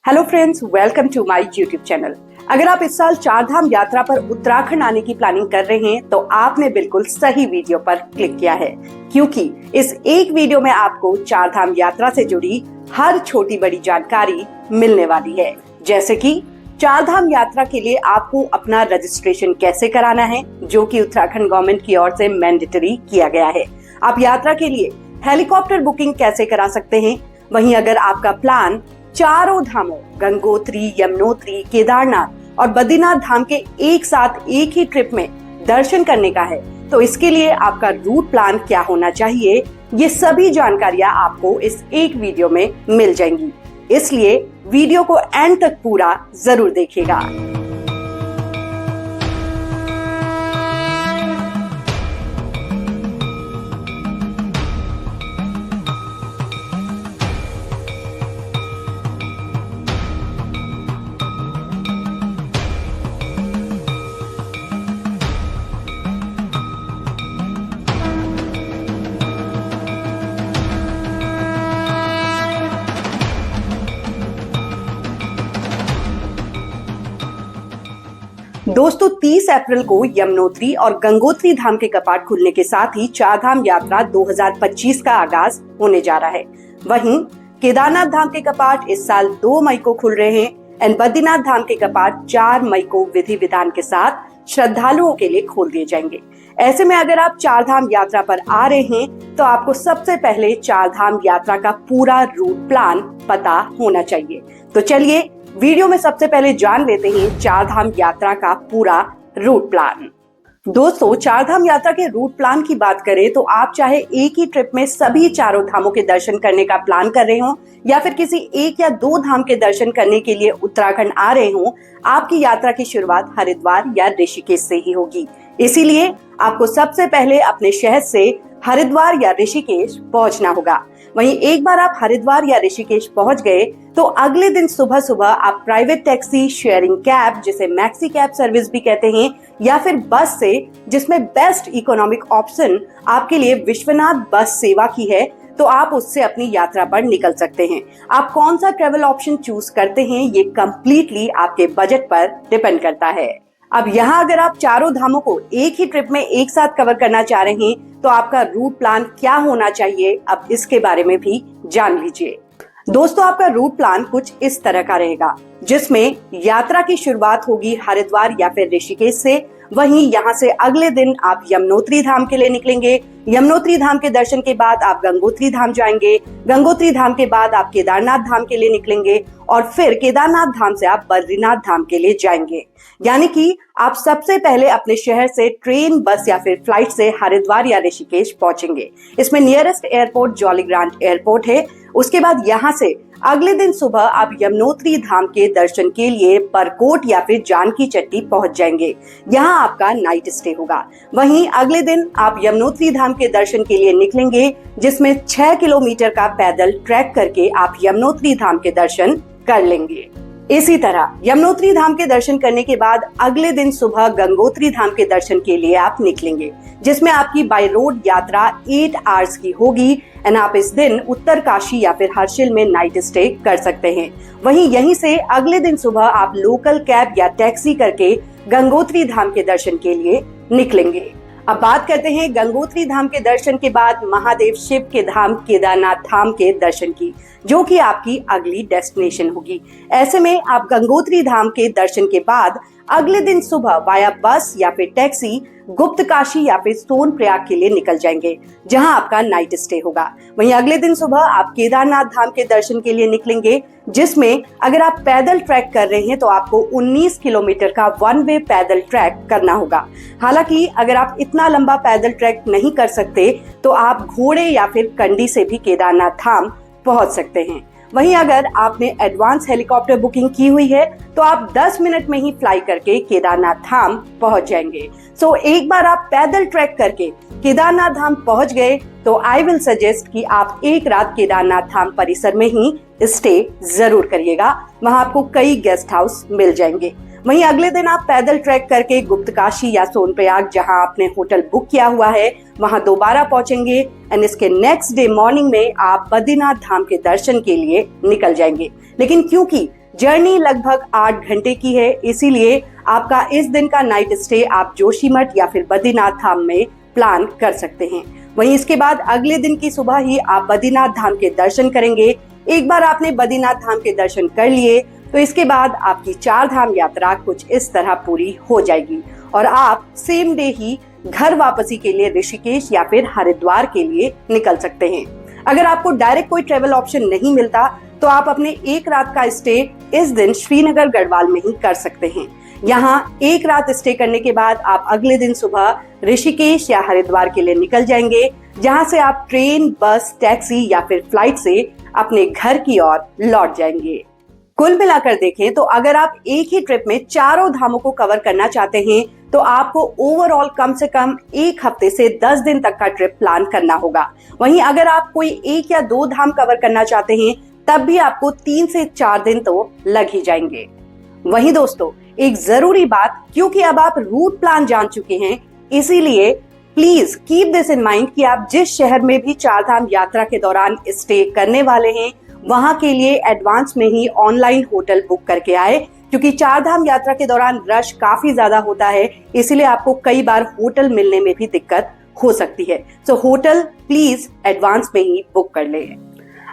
Hello friends, welcome to my YouTube channel. अगर आप इस साल चार धाम यात्रा पर उत्तराखंड आने की प्लानिंग कर रहे हैं तो आपने बिल्कुल सही वीडियो पर क्लिक किया है, क्योंकि इस एक वीडियो में आपको चार धाम यात्रा से जुड़ी हर छोटी बड़ी जानकारी मिलने वाली है। जैसे कि चार धाम यात्रा के लिए आपको अपना रजिस्ट्रेशन कैसे कराना है, जो कि उत्तराखंड गवर्नमेंट की ओर से मैंडेटरी किया गया है। आप यात्रा के लिए हेलीकॉप्टर बुकिंग कैसे करा सकते हैं। वहीं अगर आपका प्लान चारों धामों गंगोत्री, यमुनोत्री, केदारनाथ और बद्रीनाथ धाम के एक साथ एक ही ट्रिप में दर्शन करने का है, तो इसके लिए आपका रूट प्लान क्या होना चाहिए, ये सभी जानकारियां आपको इस एक वीडियो में मिल जाएंगी। इसलिए वीडियो को एंड तक पूरा जरूर देखिएगा। दोस्तों, 30 अप्रैल को यमुनोत्री और गंगोत्री धाम के कपाट खुलने के साथ ही चार धाम यात्रा 2025 का आगाज होने जा रहा है। वहीं केदारनाथ धाम के कपाट इस साल 2 मई को खुल रहे हैं एंड बद्रीनाथ धाम के कपाट 4 मई को विधि विधान के साथ श्रद्धालुओं के लिए खोल दिए जाएंगे। ऐसे में अगर आप चार धाम यात्रा पर आ रहे हैं तो आपको सबसे पहले चार धाम यात्रा का पूरा रूट प्लान पता होना चाहिए। तो चलिए वीडियो में सबसे पहले जान लेते हैं चार धाम यात्रा का पूरा रूट प्लान। दोस्तों, चार धाम यात्रा के रूट प्लान की बात करें तो आप चाहे एक ही ट्रिप में सभी चारों धामों के दर्शन करने का प्लान कर रहे हो या फिर किसी एक या दो धाम के दर्शन करने के लिए उत्तराखंड आ रहे हो, आपकी यात्रा की शुरुआत हरिद्वार या ऋषिकेश से ही होगी। इसीलिए आपको सबसे पहले अपने शहर से हरिद्वार या ऋषिकेश पहुंचना होगा। वहीं एक बार आप हरिद्वार या ऋषिकेश पहुंच गए तो अगले दिन सुबह सुबह आप प्राइवेट टैक्सी, शेयरिंग कैब जिसे मैक्सी कैब सर्विस भी कहते हैं, या फिर बस से, जिसमें बेस्ट इकोनॉमिक ऑप्शन आपके लिए विश्वनाथ बस सेवा की है, तो आप उससे अपनी यात्रा पर निकल सकते हैं। आप कौन सा ट्रेवल ऑप्शन चूज करते हैं ये कम्प्लीटली आपके बजट पर डिपेंड करता है। अब यहाँ अगर आप चारों धामों को एक ही ट्रिप में एक साथ कवर करना चाह रहे हैं तो आपका रूट प्लान क्या होना चाहिए, अब इसके बारे में भी जान लीजिए। दोस्तों, आपका रूट प्लान कुछ इस तरह का रहेगा, जिसमें यात्रा की शुरुआत होगी हरिद्वार या फिर ऋषिकेश से। वहीं यहाँ से अगले दिन आप यमुनोत्री धाम के लिए निकलेंगे। यमुनोत्री धाम के दर्शन के बाद आप गंगोत्री धाम जाएंगे। गंगोत्री धाम के बाद आप केदारनाथ धाम के लिए निकलेंगे और फिर केदारनाथ धाम से आप बद्रीनाथ धाम के लिए जाएंगे। यानी कि आप सबसे पहले अपने शहर से ट्रेन, बस या फिर फ्लाइट से हरिद्वार या ऋषिकेश पहुंचेंगे। इसमें नियरेस्ट एयरपोर्ट जॉलीग्रांट एयरपोर्ट है। उसके बाद यहाँ से अगले दिन सुबह आप यमुनोत्री धाम के दर्शन के लिए परकोट या फिर जानकी चट्टी पहुंच जाएंगे। यहाँ आपका नाइट स्टे होगा। वहीं अगले दिन आप यमुनोत्री धाम के दर्शन के लिए निकलेंगे, जिसमें 6 किलोमीटर का पैदल ट्रैक करके आप यमुनोत्री धाम के दर्शन कर लेंगे। इसी तरह यमुनोत्री धाम के दर्शन करने के बाद अगले दिन सुबह गंगोत्री धाम के दर्शन के लिए आप निकलेंगे, जिसमें आपकी बाय रोड यात्रा 8 आवर्स की होगी एंड आप इस दिन उत्तरकाशी या फिर हर्षिल में नाइट स्टे कर सकते हैं। वहीं यहीं से अगले दिन सुबह आप लोकल कैब या टैक्सी करके गंगोत्री धाम के दर्शन के लिए निकलेंगे। अब बात करते हैं गंगोत्री धाम के दर्शन के बाद महादेव शिव के धाम केदारनाथ धाम के दर्शन की, जो कि आपकी अगली डेस्टिनेशन होगी। ऐसे में आप गंगोत्री धाम के दर्शन के बाद अगले दिन सुबह वाया बस या फिर टैक्सी गुप्तकाशी या फिर सोनप्रयाग के लिए निकल जाएंगे, जहां आपका नाइट स्टे होगा। वहीं अगले दिन सुबह आप केदारनाथ धाम के दर्शन के लिए निकलेंगे, जिसमें अगर आप पैदल ट्रैक कर रहे हैं तो आपको 19 किलोमीटर का वन वे पैदल ट्रैक करना होगा। हालांकि अगर आप इतना लंबा पैदल ट्रैक नहीं कर सकते तो आप घोड़े या फिर कंडी से भी केदारनाथ धाम पहुंच सकते हैं। वहीं अगर आपने एडवांस हेलीकॉप्टर बुकिंग की हुई है तो आप 10 मिनट में ही फ्लाई करके केदारनाथ धाम पहुंच जाएंगे। सो एक बार आप पैदल ट्रैक करके केदारनाथ धाम पहुंच गए तो आई विल सजेस्ट कि आप एक रात केदारनाथ धाम परिसर में ही स्टे जरूर करिएगा। वहां आपको कई गेस्ट हाउस मिल जाएंगे। वहीं अगले दिन आप पैदल ट्रैक करके गुप्तकाशी या सोनप्रयाग, जहां आपने होटल बुक किया हुआ है, वहां दोबारा पहुंचेंगे एंड इसके नेक्स्ट डे मॉर्निंग में आप बद्रीनाथ धाम के दर्शन के लिए निकल जाएंगे। लेकिन क्योंकि जर्नी लगभग 8 घंटे की है, इसीलिए आपका इस दिन का नाइट स्टे आप जोशीमठ या फिर बद्रीनाथ धाम में प्लान कर सकते हैं। वहीं इसके बाद अगले दिन की सुबह ही आप बद्रीनाथ धाम के दर्शन करेंगे। एक बार आपने बद्रीनाथ धाम के दर्शन कर लिए तो इसके बाद आपकी 4 धाम यात्रा कुछ इस तरह पूरी हो जाएगी और आप सेम डे ही घर वापसी के लिए ऋषिकेश या फिर हरिद्वार के लिए निकल सकते हैं। अगर आपको डायरेक्ट कोई ट्रेवल ऑप्शन नहीं मिलता तो आप अपने एक रात का स्टे इस दिन श्रीनगर गढ़वाल में ही कर सकते हैं। यहाँ एक रात स्टे करने के बाद आप अगले दिन सुबह ऋषिकेश या हरिद्वार के लिए निकल जाएंगे, जहाँ से आप ट्रेन, बस, टैक्सी या फिर फ्लाइट से अपने घर की ओर लौट जाएंगे। कुल मिलाकर देखें तो अगर आप एक ही ट्रिप में चारों धामों को कवर करना चाहते हैं तो आपको ओवरऑल कम से कम 1 हफ्ते से 10 दिन तक का ट्रिप प्लान करना होगा। वहीं अगर आप कोई 1 या 2 धाम कवर करना चाहते हैं तब भी आपको 3 से 4 दिन तो लग ही जाएंगे। वहीं दोस्तों एक जरूरी बात, क्योंकि अब आप रूट प्लान जान चुके हैं, इसीलिए please keep this in mind कि आप जिस शहर में भी 4 धाम यात्रा के दौरान स्टे करने वाले हैं वहां के लिए एडवांस में ही ऑनलाइन होटल बुक करके आए, क्योंकि 4 धाम यात्रा के दौरान रश काफी ज्यादा होता है, इसलिए आपको कई बार होटल मिलने में भी दिक्कत हो सकती है। सो होटल प्लीज एडवांस में ही बुक कर ले।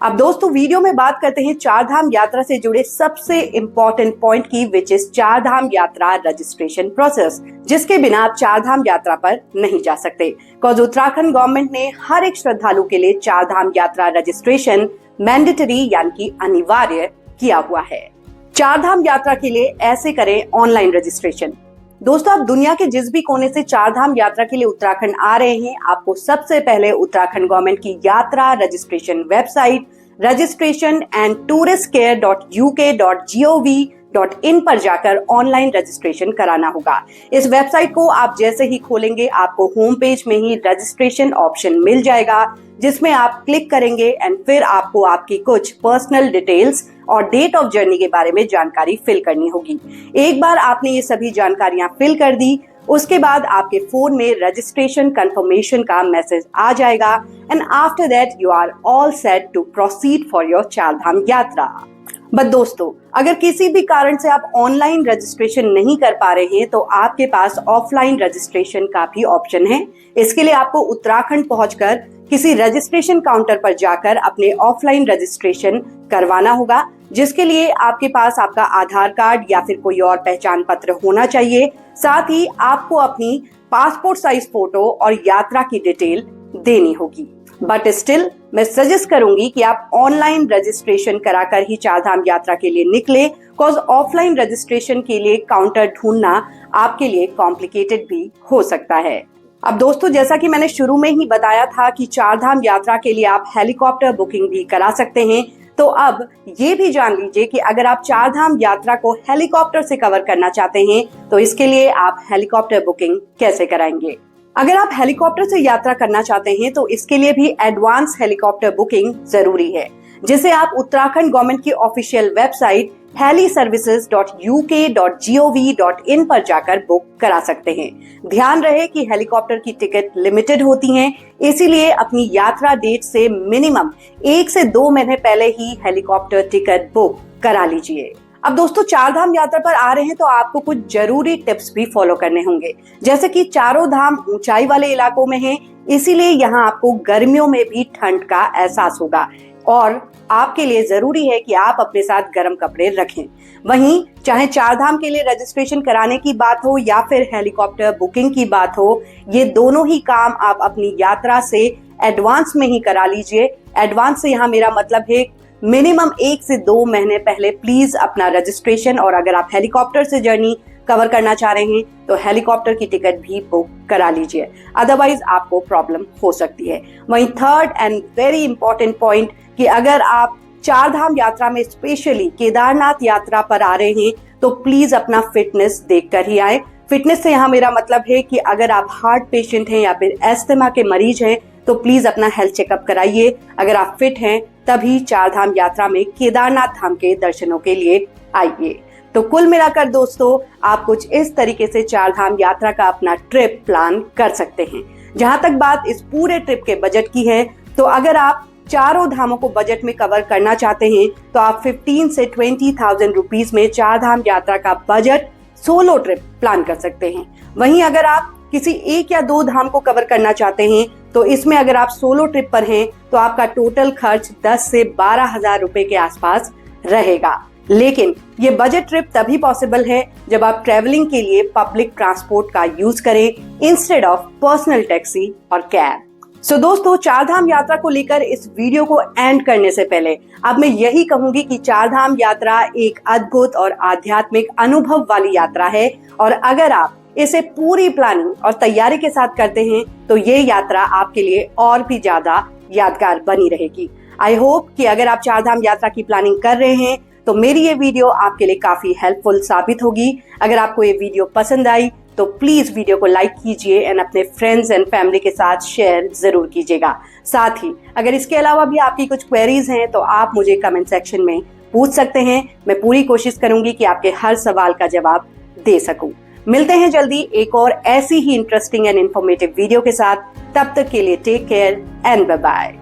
अब दोस्तों वीडियो में बात करते हैं 4 धाम यात्रा से जुड़े सबसे इम्पोर्टेंट पॉइंट की, विच इज 4 धाम यात्रा रजिस्ट्रेशन प्रोसेस, जिसके बिना आप 4 धाम यात्रा पर नहीं जा सकते। बिकॉज उत्तराखंड गवर्नमेंट ने हर एक श्रद्धालु के लिए 4 धाम यात्रा रजिस्ट्रेशन मैंडेटरी यानी कि अनिवार्य किया हुआ है। 4 धाम यात्रा के लिए ऐसे करें ऑनलाइन रजिस्ट्रेशन। दोस्तों आप दुनिया के जिस भी कोने से 4 धाम यात्रा के लिए उत्तराखंड आ रहे हैं, आपको सबसे पहले उत्तराखंड गवर्नमेंट की यात्रा रजिस्ट्रेशन वेबसाइट registration&touristcare.uk.gov.in पर जाकर ऑनलाइन रजिस्ट्रेशन कराना होगा। इस वेबसाइट को आप जैसे ही खोलेंगे आपको होम पेज में ही रजिस्ट्रेशन ऑप्शन मिल जाएगा, जिसमें आप क्लिक करेंगे एंड फिर आपको आपकी कुछ पर्सनल डिटेल्स और डेट ऑफ जर्नी के बारे में जानकारी फिल करनी होगी। एक बार आपने ये सभी जानकारियां फिल कर दी, उसके बाद आपके फोन में रजिस्ट्रेशन कंफर्मेशन का मैसेज आ जाएगा and after that you are all set to proceed for your 4 Dham Yatra. But दोस्तों अगर किसी भी कारण से आप ऑनलाइन रजिस्ट्रेशन नहीं कर पा रहे हैं तो आपके पास ऑफलाइन रजिस्ट्रेशन का भी ऑप्शन है। इसके लिए आपको उत्तराखंड पहुंचकर किसी रजिस्ट्रेशन काउंटर पर जाकर अपने ऑफलाइन रजिस्ट्रेशन करवाना होगा, जिसके लिए आपके पास आपका आधार कार्ड या फिर कोई और पहचान पत्र होना चाहिए। साथ ही आपको अपनी पासपोर्ट साइज फोटो और यात्रा की डिटेल देनी होगी। बट स्टिल मैं सजेस्ट करूंगी कि आप ऑनलाइन रजिस्ट्रेशन कराकर ही 4 धाम यात्रा के लिए निकले, बिकॉज ऑफलाइन रजिस्ट्रेशन के लिए काउंटर ढूंढना आपके लिए कॉम्प्लिकेटेड भी हो सकता है। अब दोस्तों जैसा कि मैंने शुरू में ही बताया था कि 4 धाम यात्रा के लिए आप हेलीकॉप्टर बुकिंग भी करा सकते हैं, तो अब ये भी जान लीजिए कि अगर आप 4 धाम यात्रा को हेलीकॉप्टर से कवर करना चाहते हैं तो इसके लिए आप हेलीकॉप्टर बुकिंग कैसे कराएंगे। अगर आप हेलीकॉप्टर से यात्रा करना चाहते हैं तो इसके लिए भी एडवांस हेलीकॉप्टर बुकिंग जरूरी है, जिसे आप उत्तराखंड गवर्नमेंट की ऑफिशियल वेबसाइट heliservices.uk.gov.in पर जाकर बुक करा सकते हैं। ध्यान रहे कि हेलीकॉप्टर की टिकट लिमिटेड होती हैं, इसीलिए अपनी यात्रा डेट से मिनिमम 1 से 2 महीने पहले ही हेलीकॉप्टर टिकट बुक करा लीजिए। अब दोस्तों 4 धाम यात्रा पर आ रहे हैं तो आपको कुछ जरूरी टिप्स भी फॉलो करने होंगे, जैसे कि चारों धाम ऊंचाई वाले इलाकों में हैं, इसीलिए यहाँ आपको गर्मियों में भी ठंड का एहसास होगा और आपके लिए जरूरी है कि आप अपने साथ गर्म कपड़े रखें। वहीं चाहे 4 धाम के लिए रजिस्ट्रेशन कराने की बात हो या फिर हेलीकॉप्टर बुकिंग की बात हो, ये दोनों ही काम आप अपनी यात्रा से एडवांस में ही करा लीजिए। एडवांस से यहाँ मेरा मतलब है मिनिमम 1 से 2 महीने पहले प्लीज अपना रजिस्ट्रेशन, और अगर आप हेलीकॉप्टर से जर्नी कवर करना चाह रहे हैं तो हेलीकॉप्टर की टिकट भी बुक करा लीजिए, अदरवाइज आपको प्रॉब्लम हो सकती है। वहीं third and very important point कि अगर आप 4 धाम यात्रा में स्पेशली केदारनाथ यात्रा पर आ रहे हैं तो प्लीज अपना फिटनेस देखकर ही आए। फिटनेस से यहाँ मेरा मतलब है कि अगर आप हार्ट पेशेंट हैं या फिर एस्थमा के मरीज हैं तो प्लीज अपना हेल्थ चेकअप कराइए। अगर आप फिट हैं तभी 4 धाम यात्रा में केदारनाथ धाम के दर्शनों के लिए आइए। तो कुल मिलाकर दोस्तों आप कुछ इस तरीके से 4 धाम यात्रा का अपना ट्रिप प्लान कर सकते हैं। जहां तक बात इस पूरे ट्रिप के बजट की है तो अगर आप चारों धामों को बजट में कवर करना चाहते हैं तो आप 15 से 20,000 रुपीज में 4 धाम यात्रा का बजट सोलो ट्रिप प्लान कर सकते हैं। वहीं अगर आप किसी एक या 2 धाम को कवर करना चाहते हैं तो इसमें अगर आप सोलो ट्रिप पर हैं तो आपका टोटल खर्च 10 से 12,000 रुपए के आसपास रहेगा। लेकिन ये बजट ट्रिप तभी पॉसिबल है जब आप ट्रेवलिंग के लिए पब्लिक ट्रांसपोर्ट का यूज करें इंस्टेड ऑफ पर्सनल टैक्सी और कैब। सो दोस्तों, 4 धाम यात्रा को लेकर इस वीडियो को एंड करने से पहले अब मैं यही कहूंगी कि 4 धाम यात्रा एक अद्भुत और आध्यात्मिक अनुभव वाली यात्रा है और अगर आप इसे पूरी प्लानिंग और तैयारी के साथ करते हैं तो ये यात्रा आपके लिए और भी ज्यादा यादगार बनी रहेगी। आई होप कि अगर आप 4 धाम यात्रा की प्लानिंग कर रहे हैं तो मेरी ये वीडियो आपके लिए काफी हेल्पफुल साबित होगी। अगर आपको ये वीडियो पसंद आई तो प्लीज वीडियो को लाइक कीजिए एंड अपने फ्रेंड्स एंड फैमिली के साथ शेयर जरूर कीजिएगा। साथ ही अगर इसके अलावा भी आपकी कुछ क्वेरीज हैं तो आप मुझे कमेंट सेक्शन में पूछ सकते हैं। मैं पूरी कोशिश करूंगी कि आपके हर सवाल का जवाब दे सकूं। मिलते हैं जल्दी एक और ऐसी ही इंटरेस्टिंग एंड इंफॉर्मेटिव वीडियो के साथ। तब तक के लिए take care and bye bye.